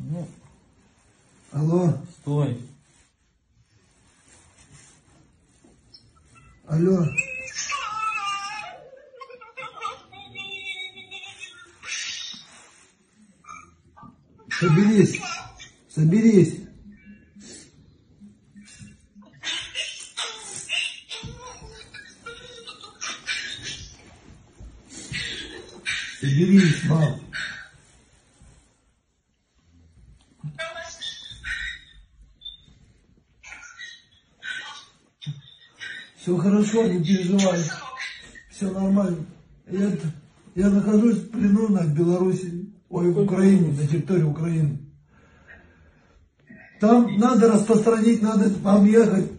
Ну, Алло. стой. Алло. Соберись. Соберись. Соберись, мам. Все хорошо, не переживай. Все нормально. Я нахожусь в плену в Беларуси, в Украине, на территории Украины. Там надо распространить, надо вам ехать,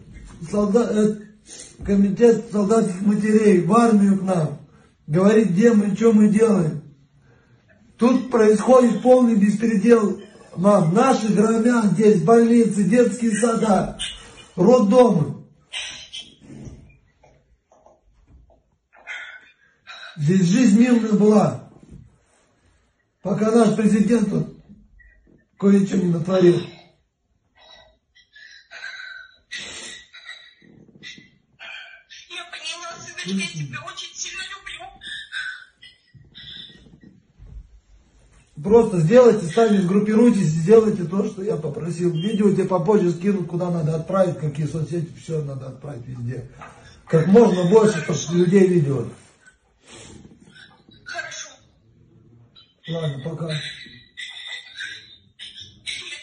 комитет солдатских матерей, в армию к нам, говорить, где мы, что мы делаем. Тут происходит полный беспредел. Мам, наши громят здесь больницы, детские сада, роддомы. Здесь жизнь мирная была, пока наш президент тут кое-что не натворил. Я поняла, сыночка, я тебя очень сильно люблю. Просто сделайте, сами сгруппируйтесь, сделайте то, что я попросил. Видео тебе попозже скинут, куда надо отправить, какие соцсети, все надо отправить везде. Как можно больше, чтобы людей видело. Хорошо. Ладно, пока. Я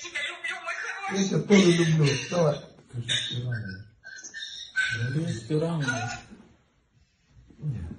тебя люблю, мой хороший. Я тебя тоже люблю. Давай. Спиральная. Нет.